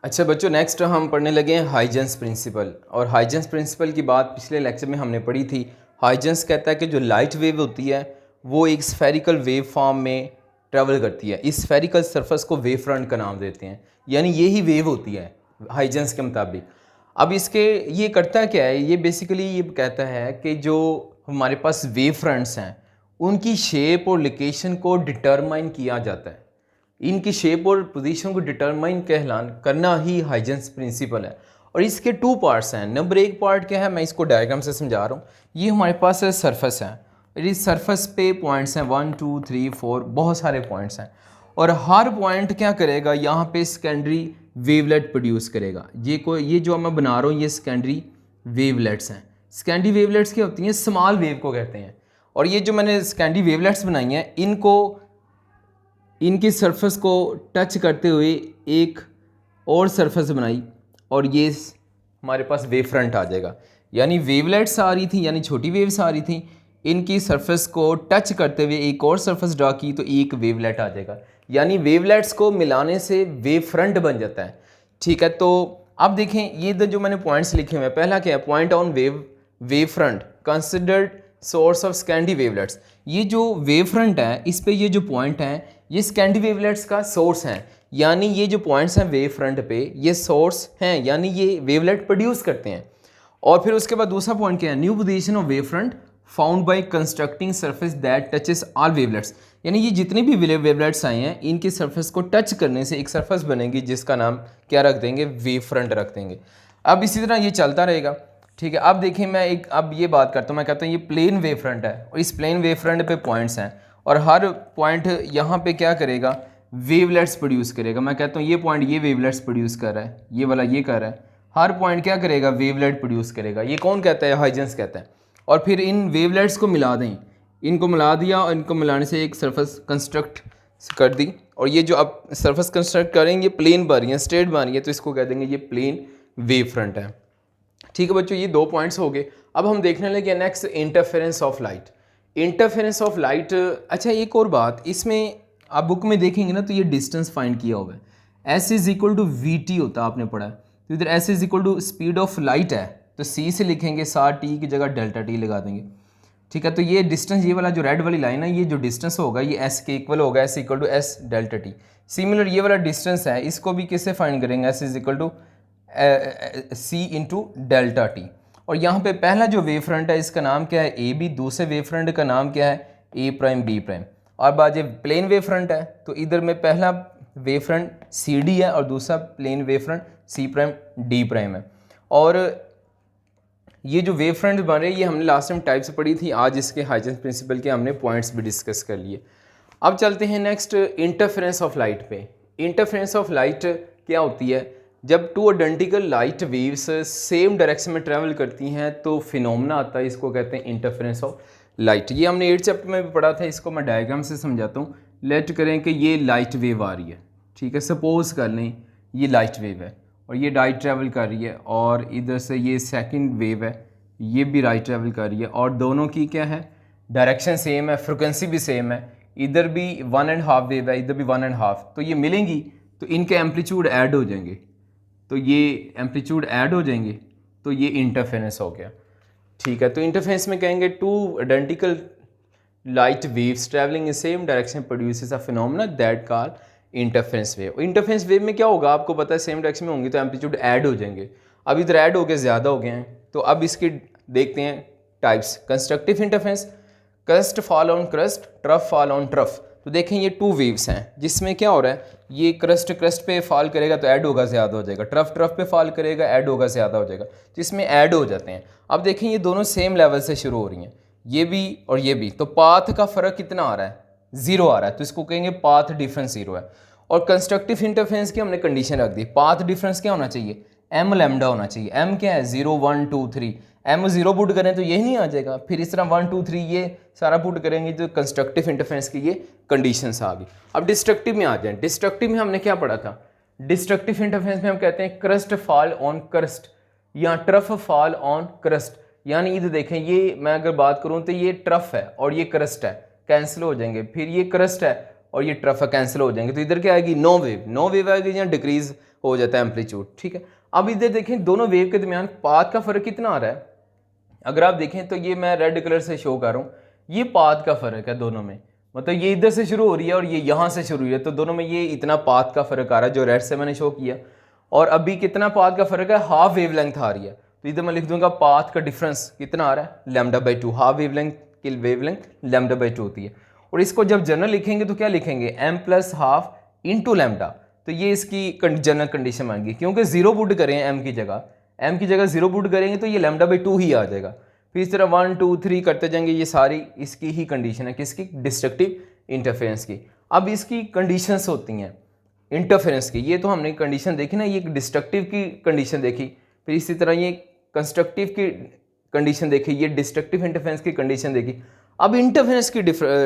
अच्छा बच्चों, नेक्स्ट हम पढ़ने लगे हैं हाइजेंस प्रिंसिपल। और हाइजेंस प्रिंसिपल की बात पिछले लेक्चर में हमने पढ़ी थी। हाइजेंस कहता है कि जो लाइट वेव होती है वो एक स्फेरिकल वेव फॉर्म में ट्रेवल करती है। इस स्फेरिकल सरफेस को वेव फ्रंट का नाम देते हैं, यानी यही वेव होती है हाइजेंस के मुताबिक। अब इसके ये करता क्या है, ये बेसिकली ये कहता है कि जो हमारे पास वेव फ्रंट्स हैं उनकी शेप और लोकेशन को डिटरमाइन किया जाता है। इनकी शेप और पोजीशन को डिटरमाइन करना ही हाइजेंस प्रिंसिपल है। और इसके टू पार्ट्स हैं। नंबर एक पार्ट क्या है, मैं इसको डायग्राम से समझा रहा हूँ। ये हमारे पास सरफेस है, इस सरफेस पे पॉइंट्स हैं 1 2 3 4, बहुत सारे पॉइंट्स हैं। और हर पॉइंट क्या करेगा, यहाँ पे सेकेंडरी वेवलेट प्रोड्यूस करेगा। ये जो मैं बना रहा हूँ ये सेकेंडरी वेवलेट्स हैं। सेकेंडरी वेवलेट्स क्या होती हैं, स्मॉल वेव को कहते हैं। और ये जो मैंने सेकेंडरी वेवलेट्स बनाई हैं इनकी सरफेस को टच करते हुए एक और सरफेस बनाई और ये हमारे पास वेव फ्रंट आ जाएगा। यानी वेवलेट्स आ रही थी, यानी छोटी वेव्स आ रही थी, इनकी सरफेस को टच करते हुए एक और सरफेस ड्रा की तो एक वेवलेट आ जाएगा। यानी वेवलेट्स को मिलाने से वेव फ्रंट बन जाता है। ठीक है, तो अब देखें ये जो मैंने पॉइंट्स लिखे हुए हैं, पहला क्या है, point on wave front considered source of secondary wavelets. ये जो वेव फ्रंट है इस पे ये जो पॉइंट हैं ये सेकेंडरी वेवलेट्स का सोर्स हैं। यानी ये जो पॉइंट्स हैं वेव फ्रंट पे ये सोर्स हैं, यानी ये वेवलेट प्रोड्यूस करते हैं। और फिर उसके बाद दूसरा पॉइंट क्या है, new position of wave front found by constructing surface that touches all wavelets. यानी ये जितने भी वेवलेट्स आए हैं इनके सरफेस को टच करने से एक सरफेस बनेगी जिसका नाम क्या रख देंगे, वेव फ्रंट रख देंगे। अब इसी तरह ये चलता रहेगा। ठीक है, अब देखिए मैं अब ये बात करता हूँ, मैं कहता हूँ ये प्लेन वेव फ्रंट है और इस प्लेन वेव फ्रंट पे पॉइंट्स हैं और हर पॉइंट यहाँ पे क्या करेगा, वेवलेट्स प्रोड्यूस करेगा। मैं कहता हूँ ये पॉइंट ये वेवलेट्स प्रोड्यूस कर रहा है, ये वाला ये कर रहा है, हर पॉइंट क्या करेगा, वेवलेट प्रोड्यूस करेगा। ये कौन कहता है, हाइजेंस कहता है। और फिर इन वेवलेट्स को मिला दें, इनको मिला दिया और इनको मिलाने से एक सरफेस कंस्ट्रक्ट कर दी। और ये जो अब सरफेस कंस्ट्रक्ट करेंगे प्लेन बन रही है, स्ट्रेट बन रही है, तो इसको कह देंगे ये प्लेन वेव फ्रंट है। ठीक है बच्चों, ये दो पॉइंट्स हो गए। अब हम देखने लगे next interference of light. Interference of light, अच्छा एक और बात, इसमें आप बुक में देखेंगे ना तो ये डिस्टेंस फाइंड किया हुआ है, s is equal to v t होता है, आपने पढ़ा है। तो इधर s is equal to speed of light है तो सी से लिखेंगे, सार टी की जगह डेल्टा टी लगा देंगे। ठीक है, तो ये डिस्टेंस, ये वाला जो रेड वाली लाइन है, ये जो डिस्टेंस होगा ये एस के इक्वल होगा, s equal to s delta t. Similar ये वाला डिस्टेंस है, इसको भी किससे फाइंड करेंगे, s is equal to c into delta t. और यहाँ पे पहला जो वेव फ्रंट है इसका नाम क्या है, ए बी। दूसरे वेव फ्रंट का नाम क्या है, ए प्राइम बी प्राइम। और बाद ये प्लेन वेव फ्रंट है तो इधर में पहला वेव फ्रंट सी डी है और दूसरा plane wave front C prime D prime है। और ये जो वेव फ्रंट बन रहे हैं ये हमने लास्ट टाइम टाइप्स पढ़ी थी, आज इसके हाइजेंस प्रिंसिपल के हमने पॉइंट्स भी डिस्कस कर लिए। अब चलते हैं नेक्स्ट इंटरफेरेंस ऑफ लाइट पे। इंटरफेरेंस ऑफ लाइट क्या होती है, जब two identical light waves same direction में ट्रैवल करती हैं तो फिनोमेना आता है, इसको कहते हैं इंटरफेरेंस ऑफ लाइट। ये हमने 8th चैप्टर में भी पढ़ा था, इसको मैं डायग्राम से समझाता हूँ। लेट करें कि ये लाइट वेव आ रही है, ठीक है, सपोज कर लें ये लाइट वेव है और ये राइट ट्रैवल कर रही है, और इधर से ये सेकंड वेव है, ये भी राइट ट्रैवल कर रही है, और दोनों की क्या है, डायरेक्शन सेम है, फ्रिक्वेंसी भी सेम है। इधर भी 1.5 वेव है, इधर भी 1.5, तो ये मिलेंगी तो इनके एम्पलीट्यूड ऐड हो जाएंगे, तो ये एम्पलीट्यूड ऐड हो जाएंगे, तो ये इंटरफेरेंस हो गया। ठीक है, तो इंटरफेरेंस में कहेंगे two identical light waves travelling in same direction produces a phenomena that call interference wave. Interference wave में क्या होगा, आपको पता है सेम डायरेक्शन में होंगी तो एम्पलीट्यूड ऐड हो जाएंगे। अब इधर ऐड हो गए, ज़्यादा हो गए हैं, तो अब इसके देखते हैं types. Constructive interference, crust fall on crust, trough fall on trough. तो देखें ये टू वेव्स हैं जिसमें क्या हो रहा है, ये क्रस्ट पे फॉल करेगा तो ऐड होगा, ज़्यादा हो जाएगा, ट्रफ पे फॉल करेगा ऐड होगा, ज़्यादा हो जाएगा, तो इसमें ऐड हो जाते हैं। अब देखें ये दोनों सेम लेवल से शुरू हो रही हैं, ये भी और ये भी, तो पाथ का फ़र्क कितना आ रहा है, 0 आ रहा है, तो इसको कहेंगे पाथ डिफरेंस 0 है। और कंस्ट्रक्टिव इंटरफेरेंस की हमने कंडीशन रख दी, पाथ डिफरेंस क्या होना चाहिए, एम लैम्डा होना चाहिए। एम क्या है, 0 1 2 3, एम 0 पुट करें तो ये नहीं आ जाएगा, फिर इस तरह 1 2 3 ये सारा पुट करेंगे तो कंस्ट्रक्टिव इंटरफेरेंस की ये कंडीशंस आ गई। अब डिस्ट्रक्टिव में आ जाए। डिस्ट्रक्टिव में हमने क्या पढ़ा था, डिस्ट्रक्टिव इंटरफेरेंस में हम कहते हैं क्रस्ट फॉल ऑन क्रस्ट या ट्रफ फॉल ऑन क्रस्ट। यानी इधर देखें, ये मैं अगर बात करूं तो ये ट्रफ है और ये क्रस्ट है, कैंसिल हो जाएंगे, फिर ये क्रस्ट है और ये ट्रफ कैंसिल हो जाएंगे, तो इधर क्या आएगी, नो वेव। नो वेव आएगी या डिक्रीज हो जाता है एम्पलीट्यूड, ठीक है। अब इधर देखें दोनों वेव के दरमियान पाथ का फ़र्क कितना आ रहा है। अगर आप देखें तो ये मैं रेड कलर से शो कर रहा हूँ, ये पाथ का फ़र्क है दोनों में, मतलब ये इधर से शुरू हो रही है और ये यहाँ से शुरू हुई है, तो दोनों में ये इतना पाथ का फ़र्क आ रहा है जो रेड से मैंने शो किया। और अभी कितना पाथ का फ़र्क है, हाफ वेव लेंथ आ रही है, तो इधर मैं लिख दूंगा पाथ का डिफरेंस कितना आ रहा है, λ/2। हाफ वेव लेंथ की वेव लेंथ λ/2 होती है। और इसको जब जनरल लिखेंगे तो क्या लिखेंगे, m+½ इंटू लैम्डा, तो ये इसकी जनरल कंडीशन बन गई। क्योंकि जीरो पुट करें m की जगह जीरो पुट करेंगे तो ये λ/2 ही आ जाएगा। फिर इस तरह 1 2 3 करते जाएंगे, ये सारी इसकी ही कंडीशन है, किसकी, डिस्ट्रक्टिव इंटरफेरेंस की। अब इसकी कंडीशंस होती हैं इंटरफेरेंस की, ये तो हमने कंडीशन देखी ना, ये डिस्ट्रक्टिव की कंडीशन देखी, फिर इसी तरह ये कंस्ट्रक्टिव की कंडीशन देखी, ये डिस्ट्रक्टिव इंटरफेरेंस की कंडीशन देखी। अब इंटरफेरेंस की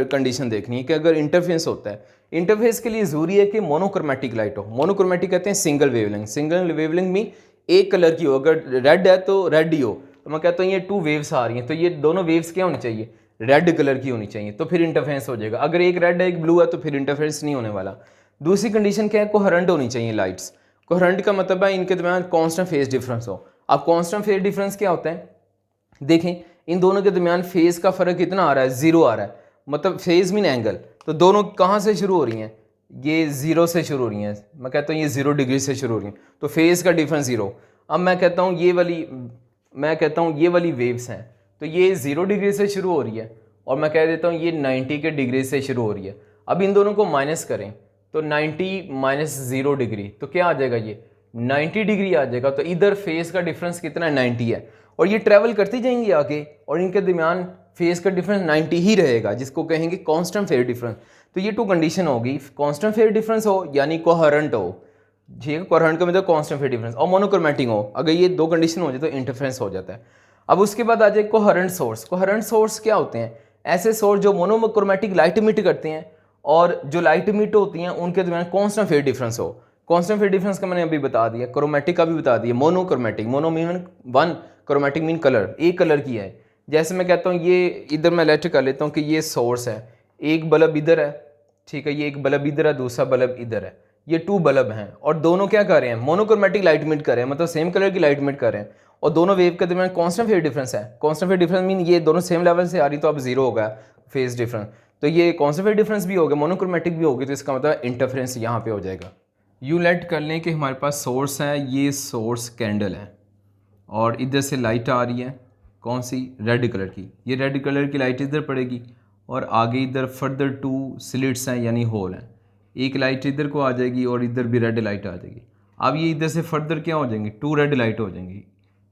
कंडीशन देखनी है कि अगर इंटरफेरेंस होता है, इंटरफेरेंस के लिए ज़रूरी है कि मोनोक्रोमेटिक लाइट हो। मोनोक्रोमेटिक कहते हैं सिंगल वेवलेंथ, सिंगल वेवलेंथ में एक कलर की हो, अगर रेड है तो रेड ही हो। तो मैं कहता हूँ ये 2 वेव्स आ रही हैं, तो ये दोनों वेव्स क्या होनी चाहिए, रेड कलर की होनी चाहिए, तो फिर इंटरफेरेंस हो जाएगा। अगर एक रेड है एक ब्लू है तो फिर इंटरफेरेंस नहीं होने वाला। दूसरी कंडीशन क्या है, कोहेरेंट होनी चाहिए लाइट्स। कोहेरेंट का मतलब है इनके दरमियान कांस्टेंट फेज डिफरेंस हो। अब कांस्टेंट फेज डिफरेंस क्या होता है, देखें इन दोनों के दरमियान फेज का फ़र्क कितना आ रहा है, 0 आ रहा है, मतलब फेज मीन एंगल। तो दोनों कहाँ से शुरू हो रही हैं, ये 0 से शुरू हो रही हैं। मैं कहता हूँ ये 0 डिग्री से शुरू हो रही हैं, तो फेज़ का डिफरेंस 0। अब मैं कहता हूँ ये वाली वेव्स हैं, तो ये 0 डिग्री से शुरू हो रही है, और मैं कह देता हूँ ये 90 के डिग्री से शुरू हो रही है। अब इन दोनों को माइनस करें तो 90 माइनस 0 डिग्री, तो क्या आ जाएगा, ये 90 डिग्री आ जाएगा। तो इधर फेज़ का डिफरेंस कितना है, 90 है, और ये ट्रैवल करती जाएंगी आगे, और इनके दरमियान फेज़ का डिफरेंस 90 ही रहेगा, जिसको कहेंगे कांस्टेंट फेज डिफरेंस। तो ये 2 कंडीशन होगी, कांस्टेंट फेज डिफरेंस हो यानी कोहेरेंट हो, ठीक है, कोहेरेंट का मतलब कांस्टेंट फेज डिफरेंस, और मोनोक्रोमेटिक हो। अगर ये 2 कंडीशन हो जाए तो इंटरफेरेंस हो जाता है। अब उसके बाद आ जाए कोहेरेंट सोर्स। कोहेरेंट सोर्स क्या होते हैं, ऐसे सोर्स जो मोनोक्रोमेटिक लाइट इमिट करते हैं, और जो लाइट इमिट होती हैं उनके दरमियान कांस्टेंट फेज डिफरेंस हो। कांस्टेंट फेज डिफरेंस का मैंने अभी बता दिया, क्रोमेटिक का भी बता दिया। Monochromatic, mono mean 1, chromatic mean colour, एक कलर की है। जैसे मैं कहता हूँ ये इधर मैं लेटर कर लेता हूँ कि ये सोर्स है, एक बल्ब इधर है, ठीक है, ये एक बल्ब इधर है, दूसरा बल्ब इधर है, ये 2 बल्ब हैं, और दोनों क्या कर रहे हैं, मोनोक्रोमेटिक लाइट इमिट कर रहे हैं, मतलब सेम कलर की लाइट इमिट कर रहे हैं, और दोनों वेव के दरमियान कांस्टेंट फेज डिफरेंस है। कांस्टेंट फेज डिफरेंस मीन ये दोनों सेम लेवल से आ रही, तो अब 0 हो गया फेज डिफरेंस, तो ये कांस्टेंट फेज डिफरेंस भी हो गया, मोनोक्रोमेटिक भी होगी, तो इसका मतलब इंटरफेरेंस यहाँ पे हो जाएगा। यू लेट कर लें कि हमारे पास सोर्स है, ये सोर्स कैंडल है, और इधर से लाइट आ रही है, कौन सी, रेड कलर की। ये रेड कलर की लाइट इधर पड़ेगी, और आगे इधर फर्दर 2 स्लिट्स हैं यानी होल हैं, एक लाइट इधर को आ जाएगी और इधर भी रेड लाइट आ जाएगी। अब ये इधर से फर्दर क्या हो जाएंगी, 2 रेड लाइट हो जाएंगी,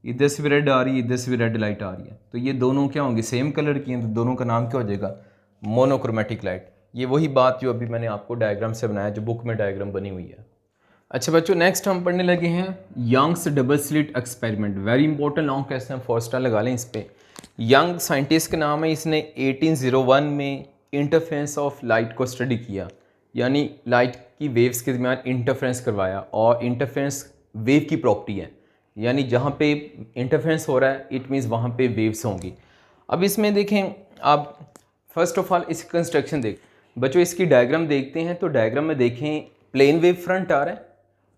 इधर से भी रेड आ रही है, इधर से भी रेड लाइट आ रही है, तो ये दोनों क्या होंगी, सेम कलर की हैं, तो दोनों का नाम क्या हो जाएगा, मोनोक्रोमेटिक लाइट। ये वही बात जो अभी मैंने आपको डायग्राम से बनाया, जो बुक में डायग्राम बनी हुई है। अच्छा बच्चों, नेक्स्ट हम पढ़ने लगे हैं Young's double slit experiment. Very important long question, 4 star लगा लें इस पर। यंग साइंटिस्ट का नाम है, इसने 1801 में इंटरफेरेंस ऑफ लाइट को स्टडी किया, यानी लाइट की वेव्स के दरमियान इंटरफेरेंस करवाया, और इंटरफेरेंस वेव की प्रॉपर्टी है, यानी जहाँ पे इंटरफेरेंस हो रहा है इट मीन्स वहाँ पे वेव्स होंगी। अब इसमें देखें आप, फर्स्ट ऑफ ऑल इसकी कंस्ट्रक्शन देख बच्चों, इसकी डायग्राम देखते हैं, तो डायग्राम में देखें प्लेन वेव फ्रंट आ रहा है,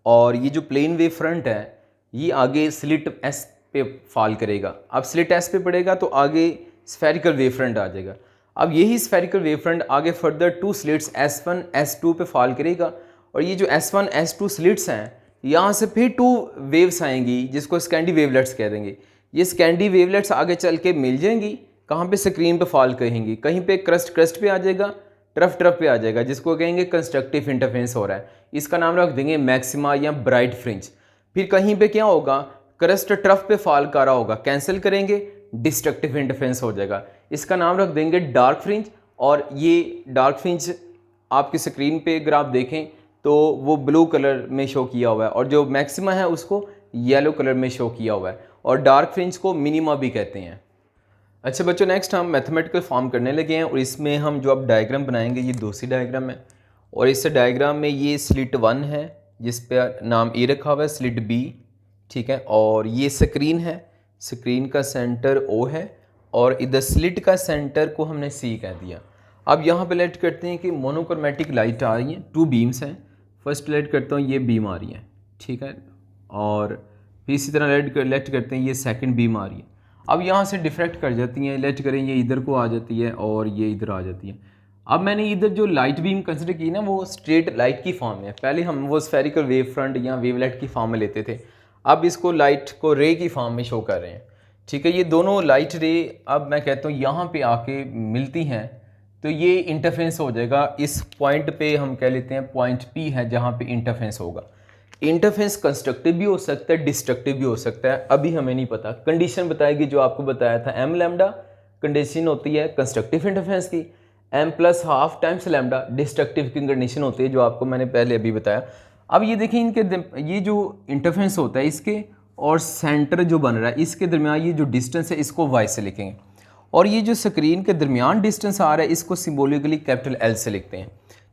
और ये जो प्लेन वेव फ्रंट है ये आगे स्लिट एस पे फॉल करेगा। अब स्लिट एस पे पड़ेगा तो आगे स्फेरिकल वेव फ्रंट आ जाएगा। अब यही स्फेरिकल वेव फ्रंट आगे फर्दर 2 स्लिट्स S1 S2 पे फॉल करेगा, और ये जो S1 S2 स्लिट्स हैं यहाँ से फिर 2 वेव्स आएंगी जिसको स्कैंडी वेवलेट्स कह देंगे। ये स्कैंडी वेवलेट्स आगे चल के मिल जाएंगी, कहाँ पे, स्क्रीन पे फॉल करेंगी, कहीं पे क्रस्ट पे आ जाएगा, ट्रफ पे आ जाएगा, जिसको कहेंगे कंस्ट्रक्टिव इंटरफेरेंस हो रहा है। इसका नाम रख देंगे मैक्सिमा या ब्राइट फ्रिंज। फिर कहीं पे क्या होगा, क्रस्ट ट्रफ पे फॉल कर रहा होगा, कैंसिल करेंगे, डिस्ट्रक्टिव इंटरफेरेंस हो जाएगा, इसका नाम रख देंगे डार्क फ्रिंज। और ये डार्क फ्रिंज आपकी स्क्रीन पे अगर आप देखें तो वो ब्लू कलर में शो किया हुआ है, और जो मैक्सिमा है उसको येलो कलर में शो किया हुआ है, और डार्क फ्रिंज को मिनिमा भी कहते हैं। अच्छा बच्चों, नेक्स्ट हम मैथमेटिकल फॉर्म करने लगे हैं, और इसमें हम जो अब डायग्राम बनाएंगे ये दूसरी डायग्राम है, और इस डायग्राम में ये स्लिट 1 है जिस पे नाम ए रखा हुआ है, स्लिट B, ठीक है, और ये स्क्रीन है, स्क्रीन का सेंटर O है, और इधर स्लिट का सेंटर को हमने C कह दिया। अब यहाँ पे लेट करते हैं कि मोनोक्रोमेटिक लाइट आ रही है, 2 बीम्स हैं। फर्स्ट लेट करता हूँ, ये बीम आ रही है, ठीक है, और फिर इसी तरह लेट करते हैं, ये सेकंड बीम आ रही है। अब यहाँ से डिफ्रैक्ट कर जाती हैं, लेट करें ये इधर को आ जाती है और ये इधर आ जाती है। अब मैंने इधर जो लाइट बीम कंसिडर की ना वो स्ट्रेट लाइट की फॉर्म में है, पहले हम वो स्फेरिकल वेव फ्रंट या वेवलेट की फॉर्म में लेते थे, अब इसको लाइट को रे की फॉर्म में शो कर रहे हैं। ठीक है, ये दोनों लाइट रे अब मैं कहता हूँ यहाँ पे आके मिलती हैं तो ये इंटरफेरेंस हो जाएगा। इस पॉइंट पे हम कह लेते हैं पॉइंट P है जहाँ पे इंटरफेरेंस होगा। इंटरफेरेंस कंस्ट्रक्टिव भी हो सकता है, डिस्ट्रक्टिव भी हो सकता है, अभी हमें नहीं पता। कंडीशन बताएगी जो आपको बताया था, m लैम्डा कंडीशन होती है कंस्ट्रक्टिव इंटरफेरेंस की, m+½ टाइम्स लैम्डा डिस्ट्रक्टिव की कंडीशन होती है जो आपको मैंने पहले अभी बताया। अब ये देखिए इनके ये जो इंटरफेरेंस होता है इसके और सेंटर जो बन रहा है इसके दरमियान ये जो डिस्टेंस है इसको y से लिखेंगे, और ये जो स्क्रीन के दरमियान डिस्टेंस आ रहा है इसको सिंबॉलिकली कैपिटल L से लिखते हैं।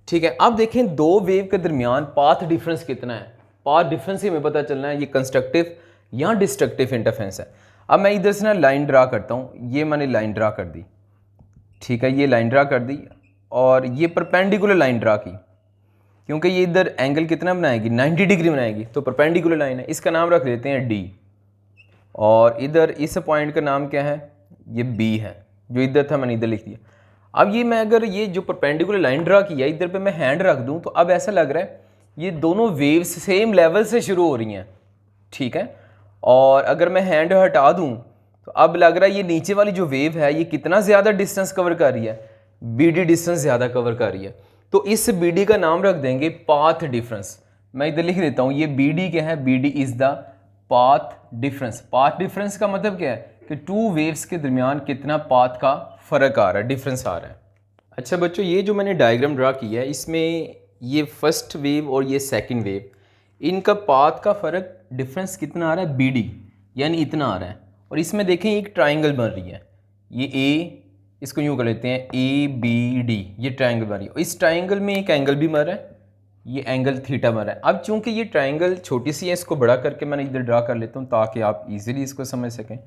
ठीक है, अब देखें दो वेव के दरमियान पाथ डिफरेंस कितना है, पाथ डिफरेंस ही हमें पता चलना है ये कंस्ट्रक्टिव या डिस्ट्रक्टिव इंटरफेरेंस है। अब मैं इधर से ना लाइन ड्रा करता हूँ, ये मैंने लाइन ड्रा कर दी। ठीक है, ये लाइन ड्रा कर दी और ये परपेंडिकुलर लाइन ड्रा की, क्योंकि ये इधर एंगल कितना बनाएगी 90 डिग्री बनाएगी, तो परपेंडिकुलर लाइन है, इसका नाम रख देते हैं D। और इधर इस पॉइंट का नाम क्या है, ये B है, जो इधर था मैंने इधर लिख दिया। अब ये मैं अगर ये जो परपेंडिकुलर लाइन ड्रा किया इधर पे मैं हैंड रख दूं तो अब ऐसा लग रहा है ये दोनों वेव्स सेम लेवल से शुरू हो रही हैं। ठीक है, और अगर मैं हैंड हटा दूं तो अब लग रहा है ये नीचे वाली जो वेव है ये कितना ज़्यादा डिस्टेंस कवर कर रही है, BD डिस्टेंस ज़्यादा कवर कर रही है, तो इस BD का नाम रख देंगे पाथ डिफरेंस। मैं इधर लिख देता हूँ, ये BD क्या है, BD is the path difference. Path difference का मतलब क्या है कि टू वेव्स के दरमियान कितना पाथ का फ़र्क आ रहा है, डिफरेंस आ रहा है। अच्छा बच्चों, ये जो मैंने डायग्राम ड्रा किया है इसमें ये फर्स्ट वेव और ये सेकंड वेव, इनका पाथ का फ़र्क डिफरेंस कितना आ रहा है, BD यानी इतना आ रहा है। और इसमें देखें एक ट्राइंगल बन रही है, ये A, इसको यूँ कर लेते हैं ABD, ये ट्राइंगल बन रही है। इस ट्राइंगल में एक एंगल भी बन रहा है, ये एंगल थीटा बन रहा है। अब चूंकि ये ट्राइंगल छोटी सी है इसको बड़ा करके मैंने इधर ड्रा कर लेता हूँ ताकि आप इजीली इसको समझ सकें।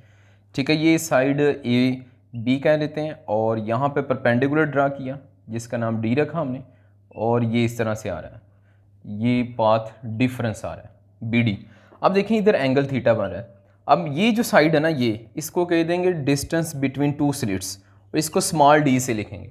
ठीक है, ये साइड AB कह लेते हैं और यहाँ पे परपेंडिकुलर ड्रा किया जिसका नाम D रखा हमने, और ये इस तरह से आ रहा है, ये पाथ डिफरेंस आ रहा है BD। अब देखिए इधर एंगल थीटा बन रहा है। अब ये जो साइड है ना ये, इसको कह देंगे डिस्टेंस बिटवीन टू स्लिट्स, और इसको स्मॉल d से लिखेंगे,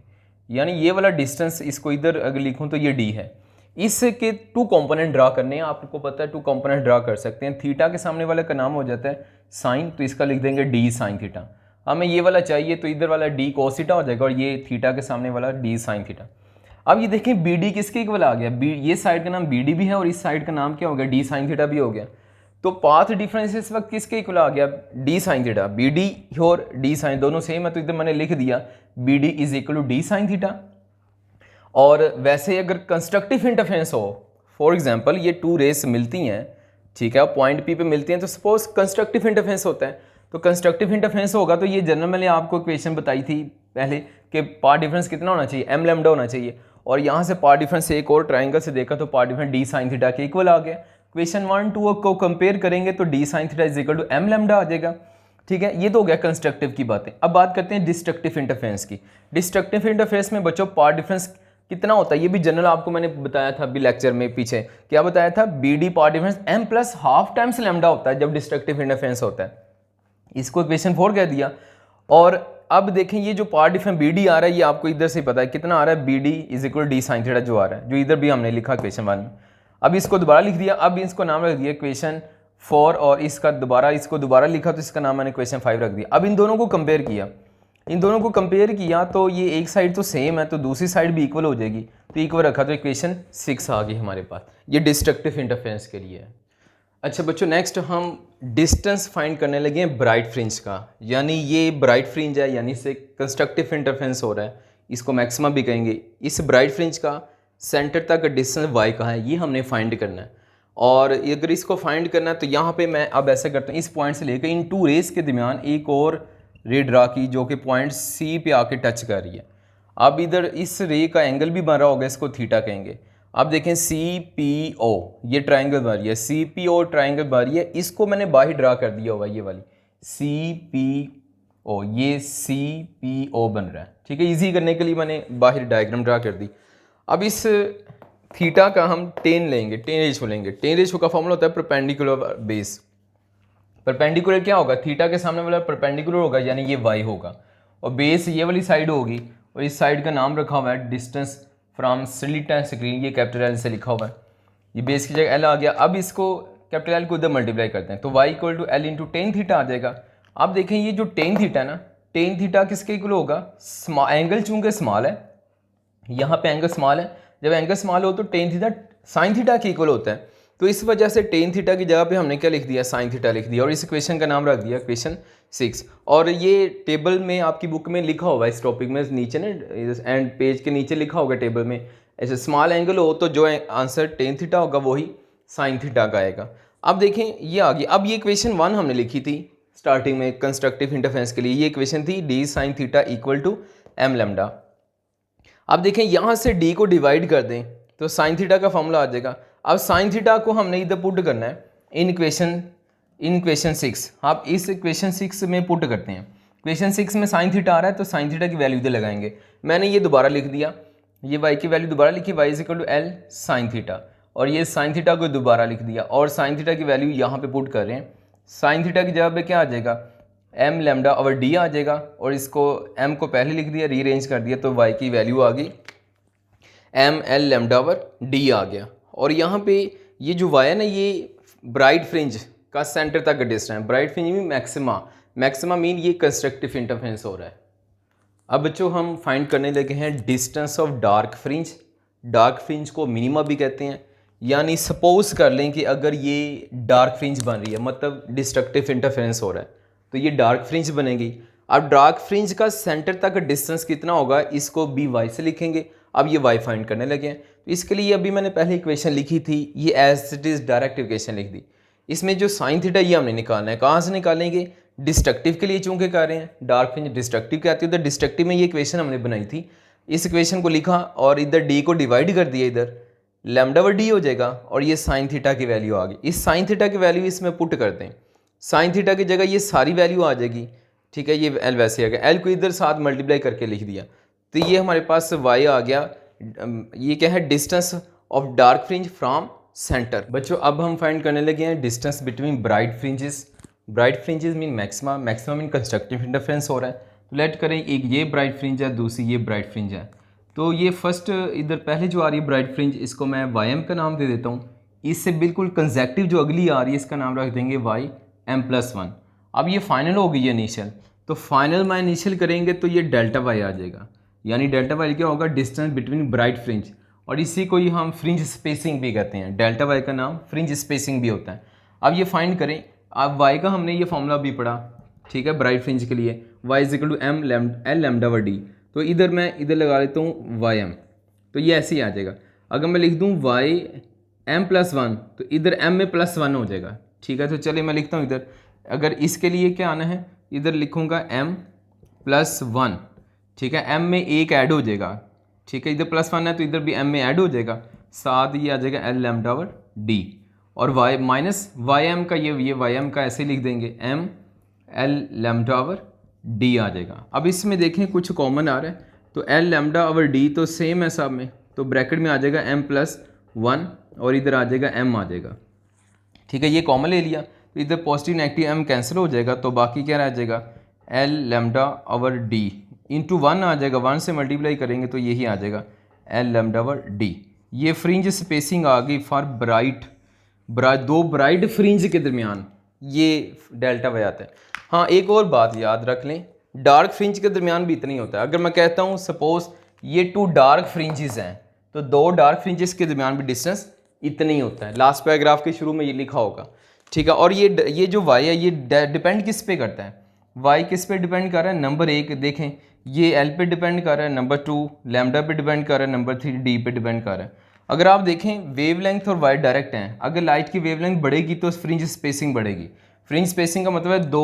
यानी ये वाला डिस्टेंस इसको इधर अगर लिखूं तो ये d है। इसके टू कंपोनेंट ड्रा करने हैं, आपको पता है टू कंपोनेंट ड्रा कर सकते हैं। थीटा के सामने वाले का नाम हो जाता है साइन, तो इसका लिख देंगे d साइन थीटा। हमें ये वाला चाहिए तो इधर वाला d cos थीटा हो जाएगा और ये थीटा के सामने वाला d साइन थीटा। अब ये देखें BD किसके इक्वल आ गया, ये साइड का नाम BD भी है और इस साइड का नाम क्या हो गया, d साइन थीटा भी हो गया। तो पाथ डिफरेंस इस वक्त किसके इक्वल आ गया, d साइन थीटा। BD और d साइन दोनों सेम है तो इधर मैंने लिख दिया BD is equal to d sine theta. और वैसे अगर कंस्ट्रक्टिव इंटरफेरेंस हो, फॉर एग्जांपल ये टू रेस मिलती हैं, ठीक है, पॉइंट P पे मिलती हैं, तो सपोज कंस्ट्रक्टिव इंटरफेरेंस होता है, तो कंस्ट्रक्टिव इंटरफेरेंस होगा तो ये जनरल मैंने आपको इक्वेशन बताई थी पहले कि पाथ डिफरेंस कितना होना चाहिए, m लैम्डा होना चाहिए, और यहाँ से पाथ डिफरेंस एक और ट्राइंगल से देखा तो path difference d sine theta के इक्वल आ गया। क्वेश्चन 1 2 को कंपेयर करेंगे तो d sine theta is equal to m lambda आ जाएगा। ठीक है, ये तो हो गया कंस्ट्रक्टिव की बातें। अब बात करते हैं डिस्ट्रक्टिव इंटरफेरेंस की। डिस्ट्रक्टिव इंटरफेरेंस में बच्चों पाथ डिफरेंस कितना होता है, ये भी जनरल आपको मैंने बताया था अभी लेक्चर में, पीछे क्या बताया था, BD path difference m+½ times lambda होता है जब डिस्ट्रक्टिव इंटरफेरेंस होता है। इसको इक्वेशन 4 कह दिया। और अब देखें ये जो पाथ डिफरेंस BD आ रहा है ये आपको इधर से पता है कितना आ रहा है, BD is equal d sine theta जो आ रहा है, जो इधर भी हमने लिखा इक्वेशन 1 में। अब इसको दोबारा लिख दिया, अब इसको नाम रख दिया इक्वेशन 4 और इसका इसको दोबारा लिखा तो इसका नाम मैंने इक्वेशन 5 रख दिया। अब इन दोनों को कंपेयर किया, तो ये एक साइड तो सेम है तो दूसरी साइड भी इक्वल हो जाएगी, तो इक्वल रखा तो इक्वेशन 6 आ गई हमारे पास। ये डिस्ट्रक्टिव इंटरफेरेंस के लिए है। अच्छा बच्चों, नेक्स्ट हम डिस्टेंस फाइंड करने लगे हैं ब्राइट फ्रिंज का, यानी ये ब्राइट फ्रिंज है यानी इससे कंस्ट्रक्टिव इंटरफेरेंस हो रहा है, इसको मैक्सिमा भी कहेंगे। इस ब्राइट फ्रिंज का सेंटर तक डिस्टेंस y का है, ये हमने फाइंड करना है। और अगर इसको फाइंड करना है तो यहाँ पे मैं अब ऐसा करता हूँ, इस पॉइंट से लेकर इन टू रेस के दरमियान एक और रे ड्रा की जो कि पॉइंट C पे आके टच कर रही है। अब इधर इस रे का एंगल भी बन रहा होगा, इसको थीटा कहेंगे। अब देखें CPO, ये ट्राइंगल बन रही है, CPO ट्राइंगल बन रही है, इसको मैंने बाहर ड्रा कर दिया होगा, ये वाली CPO, ये CPO बन रहा है। ठीक है, इजी करने के लिए मैंने बाहर डायग्राम ड्रा कर दी। अब इस थीटा का हम टेन लेंगे, टेन रेशो लेंगे। टेन रेशो का फॉर्मूला होता है परपेंडिकुलर बेस। परपेंडिकुलर क्या होगा, थीटा के सामने वाला परपेंडिकुलर होगा यानी ये y होगा, और बेस ये वाली साइड होगी, और इस साइड का नाम रखा हुआ है distance from slit and screen, ये कैपिटल एल से लिखा हुआ है, ये बेस की जगह एल आ गया। अब इसको कैपिटल एल को इधर मल्टीप्लाई करते हैं तो y equal to L into tan theta आ जाएगा। अब देखें ये जो टेन थीटा ना, टेन थीटा किसके इक्वल होगा, एंगल चूंकि स्मॉल है, यहाँ पे एंगल स्मॉल है, जब एंगल स्मॉल हो तो टेन थीटा साइन थीटा के इक्वल होता है, तो इस वजह से टेन थीटा की जगह पे हमने क्या लिख दिया, साइन थीटा लिख दिया, और इस इक्वेशन का नाम रख दिया इक्वेशन 6। और ये टेबल में आपकी बुक में लिखा होगा, इस टॉपिक में नीचे ना एंड पेज के नीचे लिखा होगा टेबल में, ऐसे स्मॉल एंगल हो तो जो आंसर टेन थीटा होगा वही साइन थीटा का आएगा। अब देखें ये आ गई। अब ये इक्वेशन 1 हमने लिखी थी स्टार्टिंग में कंस्ट्रक्टिव इंटरफेरेंस के लिए, ये इक्वेशन थी d sine theta equal to m lambda. अब देखें यहाँ से d को डिवाइड कर दें तो साइन थीटा का फॉर्मूला आ जाएगा। अब साइन थीटा को हमने इधर पुट करना है इन इक्वेशन 6। आप इस इक्वेशन 6 में पुट करते हैं, इक्वेशन 6 में साइन थीटा आ रहा है तो साइन थीटा की वैल्यू इधर लगाएंगे। मैंने ये दोबारा लिख दिया, ये y की वैल्यू दोबारा लिखी, y is equal to l sine theta, और ये साइन थीटा को दोबारा लिख दिया, और साइन थीटा की वैल्यू यहाँ पे पुट कर रहे हैं। साइन थीटा की जगह पे क्या आ जाएगा, एम लेमडा ओवर डी आ जाएगा, और इसको m को पहले लिख दिया, रीअरेंज कर दिया तो y की वैल्यू आ गई M L lambda over D आ गया। और यहाँ पे ये जो y है ना, ये ब्राइट फ्रिंज का सेंटर तक का डिस्टेंस है, ब्राइट फ्रिंज में मैक्सिमा मीन ये कंस्ट्रक्टिव इंटरफेरेंस हो रहा है। अब बच्चों हम फाइंड करने लगे हैं distance of dark fringe. Dark fringe को मिनिमा भी कहते हैं, यानी सपोज कर लें कि अगर ये डार्क फ्रिंज बन रही है, मतलब डिस्ट्रक्टिव इंटरफेरेंस हो रहा है, तो ये डार्क फ्रिंज बनेगी। अब डार्क फ्रिंज का सेंटर तक डिस्टेंस कितना होगा, इसको बी वाई से लिखेंगे। अब ये वाई फाइंड करने लगे हैं, तो इसके लिए अभी मैंने पहले इक्वेशन लिखी थी, ये as it is direct equation लिख दी। इसमें जो साइन थीटा ये हमने निकालना है, कहाँ से निकालेंगे, डिस्ट्रक्टिव के लिए चूंकि कर रहे हैं, डार्क फ्रिंज डिस्ट्रक्टिव के आती है, उधर डिस्ट्रक्टिव में ये इक्वेशन हमने बनाई थी, इस इक्वेशन को लिखा और इधर डी को डिवाइड कर दिया, इधर लैम्डा ओवर डी हो जाएगा, और ये साइन थीटा की वैल्यू आ गई। इस साइन थीटा की वैल्यू इसमें पुट करते हैं, साइन थीटा की जगह ये सारी वैल्यू आ जाएगी, ठीक है, ये एल वैसे आ गया, एल को इधर साथ मल्टीप्लाई करके लिख दिया, तो ये हमारे पास वाई आ गया। ये क्या है, distance of dark fringe from centre. बच्चों अब हम फाइंड करने लगे हैं distance between bright fringes. Bright fringes mean maxima, maxima mean constructive interference हो रहा है। तो लेट करें एक ये ब्राइट फ्रिंज है, दूसरी ये ब्राइट फ्रिंज है, तो ये फर्स्ट इधर पहले जो आ रही है ब्राइट फ्रिंज, इसको मैं वाई एम का नाम दे देता हूँ। इससे बिल्कुल कंसेक्टिव जो अगली आ रही है इसका नाम रख देंगे वाई एम प्लस 1। अब ये फाइनल हो गई है इनिशियल, तो फाइनल में इनिशियल करेंगे तो ये डेल्टा वाई आ जाएगा, यानी डेल्टा वाई क्या होगा, डिस्टेंस बिटवीन ब्राइट फ्रिंज, और इसी को ही हम फ्रिंज स्पेसिंग भी कहते हैं, डेल्टा वाई का नाम फ्रिंज स्पेसिंग भी होता है। अब ये फाइंड करें, अब वाई का हमने ये फॉर्मूला भी पढ़ा, ठीक है, ब्राइट फ्रिंज के लिए y is equal to m L lambda over d, तो इधर मैं इधर लगा लेता हूँ वाई एम, तो ये ऐसे ही आ जाएगा। अगर मैं लिख दूँ वाई एम प्लस 1 तो इधर एम में प्लस 1 हो जाएगा, ठीक है, तो चलिए मैं लिखता हूँ इधर, अगर इसके लिए क्या आना है, इधर लिखूँगा एम प्लस 1, ठीक है, एम में एक ऐड हो जाएगा, ठीक है, इधर प्लस 1 है तो इधर भी एम में ऐड हो जाएगा, साथ ये आ जाएगा एल लैम्डा ओवर डी, और वाई माइनस वाई एम का ये वाई एम का ऐसे लिख देंगे M L lambda over D आ जाएगा। अब इसमें देखें कुछ कॉमन आ रहा है, तो एल लैम्डा ओवर डी तो सेम है सब में, तो ब्रैकेट में आ जाएगा एम प्लस 1 और इधर आ जाएगा एम आ जाएगा, ठीक है, ये कॉमन ले लिया, तो इधर पॉजिटिव नेगेटिव एम कैंसिल हो जाएगा, तो बाकी क्या रह जाएगा L lambda over D into 1 आ जाएगा, 1 से मल्टीप्लाई करेंगे तो यही आ जाएगा एल लैम्डा ओवर डी। ये फ्रिंज स्पेसिंग आ गई फॉर दो ब्राइट फ्रिंज के दरमियान, ये डेल्टा वाई आता है। हाँ एक और बात याद रख लें, डार्क फ्रिंज के दरमियान भी इतना ही होता है। अगर मैं कहता हूँ सपोज ये 2 डार्क फ्रिंजेस हैं, तो 2 डार्क फ्रिंजेस के दरमियान भी डिस्टेंस इतना ही होता है, लास्ट पैराग्राफ के शुरू में ये लिखा होगा, ठीक है। और ये जो वाई है ये डिपेंड किस पे करता है, वाई किस पे डिपेंड कर रहा है, नंबर 1 देखें ये एल पे डिपेंड कर रहा है, नंबर 2 लैम्डा पे डिपेंड कर रहा है, नंबर 3 डी पे डिपेंड कर रहा है। अगर आप देखें वेवलेंथ और वाई डायरेक्ट हैं, अगर लाइट की वेवलेंथ बढ़ेगी तो फ्रिंज स्पेसिंग बढ़ेगी, फ्रिंज स्पेसिंग का मतलब है 2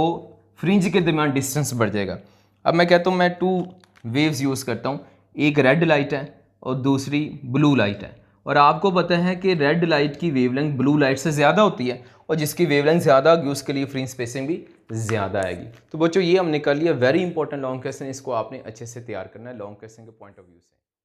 फ्रिंज के दरमियान डिस्टेंस बढ़ जाएगा। अब मैं कहता हूँ मैं 2 वेव्स यूज़ करता हूँ, एक रेड लाइट है और दूसरी ब्लू लाइट है, और आपको पता है कि रेड लाइट की वेवलेंथ ब्लू लाइट से ज़्यादा होती है, और जिसकी वेवलेंथ ज़्यादा होगी उसके लिए फ्रिंज स्पेसिंग भी ज़्यादा आएगी। तो बच्चों ये हमने कर लिया, वेरी इंपॉर्टेंट लॉन्ग क्वेश्चन, इसको आपने अच्छे से तैयार करना है लॉन्ग क्वेश्चन के पॉइंट ऑफ व्यू से।